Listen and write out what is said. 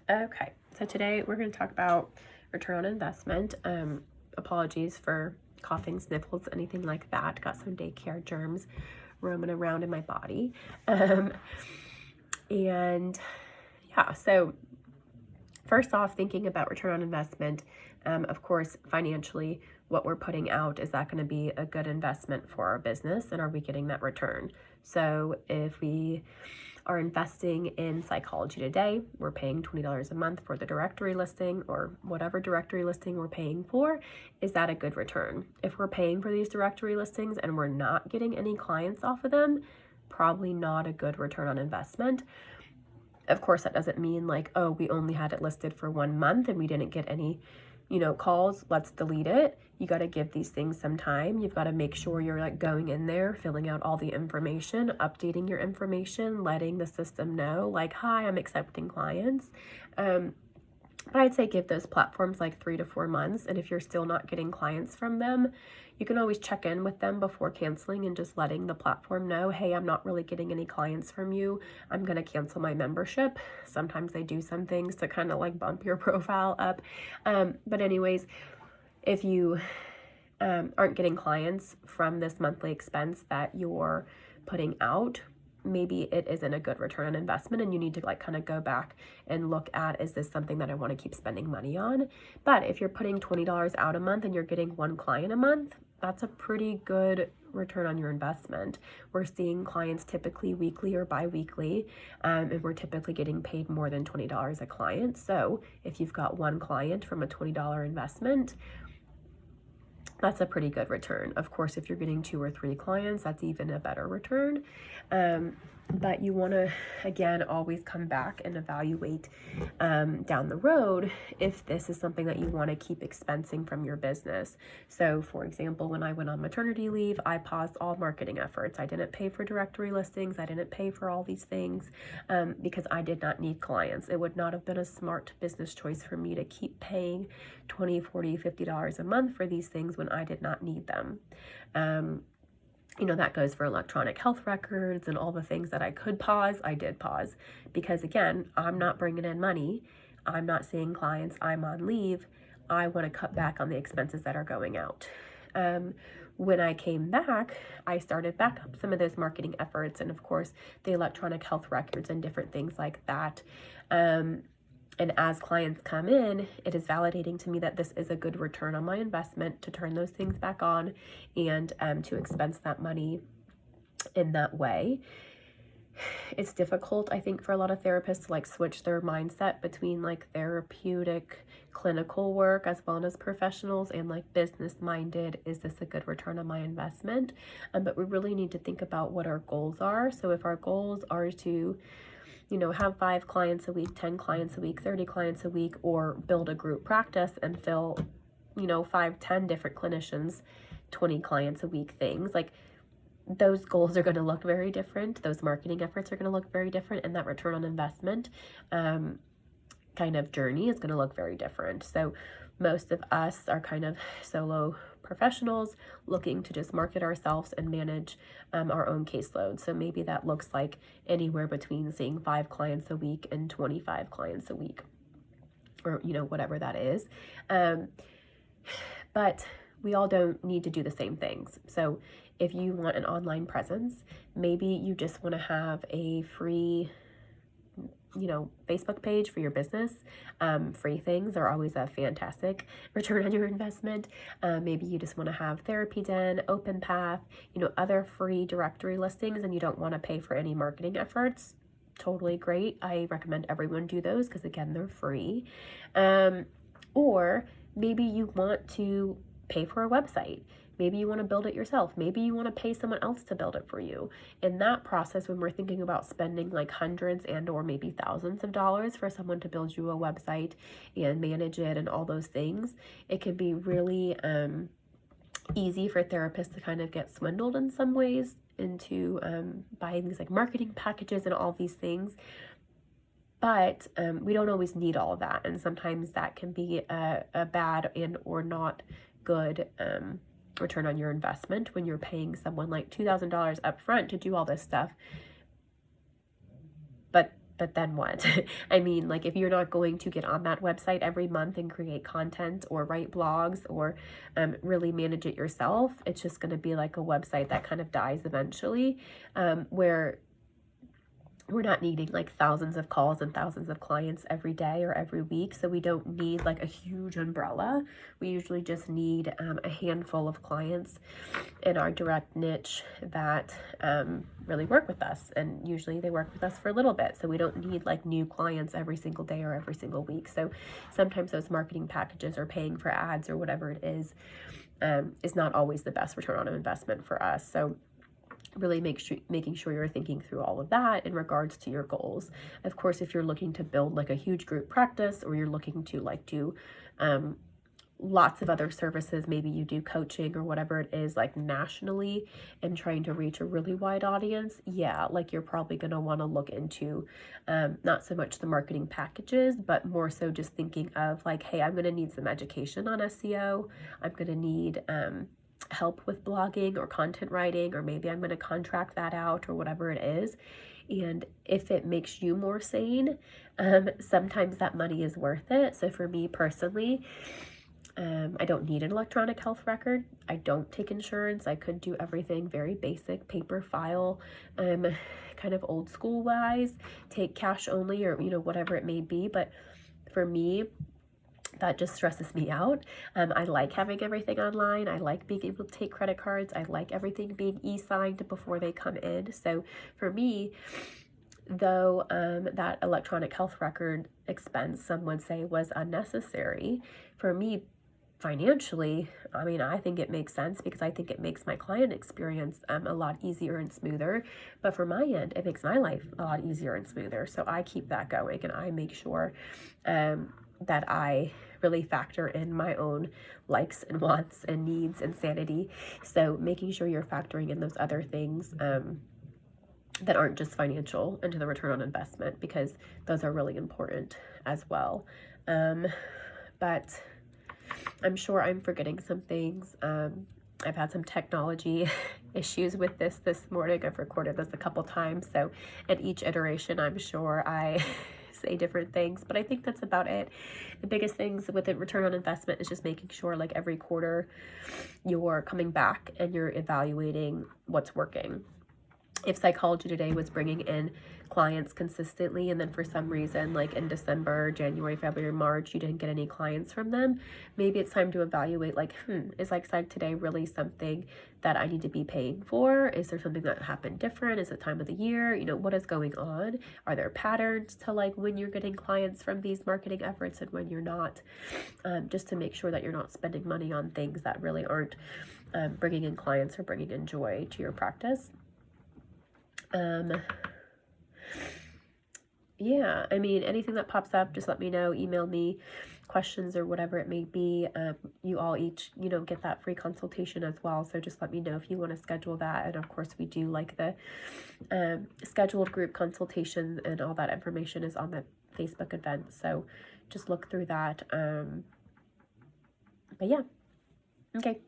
Okay, so today we're going to talk about return on investment. Apologies for coughing, sniffles, anything like that. Got some daycare germs roaming around in my body. And yeah, so first off, thinking about return on investment, of course, financially, what we're putting out, is that going to be a good investment for our business, and are we getting that return? So if we are investing in Psychology Today, we're paying $20 a month for the directory listing, or whatever directory listing we're paying for. Is that a good return? If we're paying for these directory listings and we're not getting any clients off of them, probably not a good return on investment. Of course, that doesn't mean like, oh, we only had it listed for 1 month and we didn't get any, calls, let's delete it. You got to give these things some time. You've got to make sure you're like going in there, filling out all the information, updating your information, letting the system know like, hi, I'm accepting clients. But I'd say give those platforms like 3 to 4 months. And if you're still not getting clients from them, you can always check in with them before canceling and just letting the platform know, hey, I'm not really getting any clients from you. I'm going to cancel my membership. Sometimes they do some things to kind of like bump your profile up. But anyways, if you aren't getting clients from this monthly expense that you're putting out, maybe it isn't a good return on investment, and you need to like kind of go back and look at, is this something that I want to keep spending money on? But if you're putting $20 out a month and you're getting 1 client a month, that's a pretty good return on your investment. We're seeing clients typically weekly or bi-weekly, and we're typically getting paid more than $20 a client. So if you've got 1 client from a $20 investment, that's a pretty good return. Of course, if you're getting 2 or 3 clients, that's even a better return. But you want to, again, always come back and evaluate down the road if this is something that you want to keep expensing from your business. So, for example, when I went on maternity leave, I paused all marketing efforts. I didn't pay for directory listings. I didn't pay for all these things because I did not need clients. It would not have been a smart business choice for me to keep paying $20, $40, $50 a month for these things when I did not need them. That goes for electronic health records and all the things that I could pause. I did pause because, again, I'm not bringing in money. I'm not seeing clients. I'm on leave. I want to cut back on the expenses that are going out. When I came back, I started back up some of those marketing efforts, and of course, the electronic health records and different things like that. And as clients come in, it is validating to me that this is a good return on my investment to turn those things back on and to expense that money in that way. It's difficult, I think, for a lot of therapists to like switch their mindset between like therapeutic clinical work as well as professionals and like business minded. Is this a good return on my investment? But we really need to think about what our goals are. So if our goals are to have 5 clients a week, 10 clients a week, 30 clients a week, or build a group practice and fill, 5, 10 different clinicians, 20 clients a week things, like those goals are going to look very different. Those marketing efforts are going to look very different. And that return on investment kind of journey is going to look very different. So most of us are kind of solo professionals looking to just market ourselves and manage our own caseload. So maybe that looks like anywhere between seeing 5 clients a week and 25 clients a week, or whatever that is. But we all don't need to do the same things. So if you want an online presence, maybe you just want to have a free Facebook page for your business. Free things are always a fantastic return on your investment. Maybe you just want to have Therapy Den, Open Path, other free directory listings, and you don't want to pay for any marketing efforts. Totally great. I recommend everyone do those because, again, they're free. Or maybe you want to pay for a website. Maybe you want to build it yourself. Maybe you want to pay someone else to build it for you. In that process, when we're thinking about spending like hundreds and or maybe thousands of dollars for someone to build you a website and manage it and all those things, it can be really easy for therapists to kind of get swindled in some ways into buying these like marketing packages and all these things. But we don't always need all of that. And sometimes that can be a bad and or not good return on your investment when you're paying someone like $2,000 up front to do all this stuff, but but then what? I mean, like if you're not going to get on that website every month and create content or write blogs or really manage it yourself, it's just going to be like a website that kind of dies eventually, where we're not needing like thousands of calls and thousands of clients every day or every week. So we don't need like a huge umbrella. We usually just need a handful of clients in our direct niche that really work with us. And usually they work with us for a little bit. So we don't need like new clients every single day or every single week. So sometimes those marketing packages or paying for ads or whatever it is not always the best return on investment for us. So really making sure you're thinking through all of that in regards to your goals. Of course, if you're looking to build like a huge group practice, or you're looking to like do lots of other services, maybe you do coaching or whatever it is, like nationally, and trying to reach a really wide audience, yeah, like you're probably going to want to look into not so much the marketing packages, but more so just thinking of like, hey, I'm going to need some education on SEO. I'm going to need help with blogging or content writing, or maybe I'm going to contract that out or whatever it is. And if it makes you more sane, sometimes that money is worth it. So for me personally, I don't need an electronic health record. I don't take insurance. I could do everything very basic, paper file, kind of old school wise, take cash only, or, you know, whatever it may be. But for me, that just stresses me out. I like having everything online. I like being able to take credit cards. I like everything being e-signed before they come in. So for me, though, that electronic health record expense, some would say, was unnecessary, for me financially, I mean, I think it makes sense because I think it makes my client experience a lot easier and smoother. But for my end, it makes my life a lot easier and smoother. So I keep that going, and I make sure that I really factor in my own likes and wants and needs and sanity. So making sure you're factoring in those other things that aren't just financial into the return on investment, because those are really important as well. But I'm sure I'm forgetting some things. I've had some technology issues with this morning. I've recorded this a couple times, so at each iteration, I'm sure I say different things, but I think that's about it. The biggest things with the return on investment is just making sure like every quarter you're coming back and you're evaluating what's working. If Psychology Today was bringing in clients consistently, and then for some reason, like in December, January, February, March, you didn't get any clients from them, maybe it's time to evaluate like, is like Psych Today really something that I need to be paying for? Is there something that happened different? Is it time of the year? You know, what is going on? Are there patterns to like when you're getting clients from these marketing efforts and when you're not? Just to make sure that you're not spending money on things that really aren't bringing in clients or bringing in joy to your practice. Yeah, I mean, anything that pops up, just let me know, email me questions or whatever it may be. You all each, you know, get that free consultation as well. So just let me know if you want to schedule that. And of course, we do like the scheduled group consultation, and all that information is on the Facebook event. So just look through that. But yeah, okay.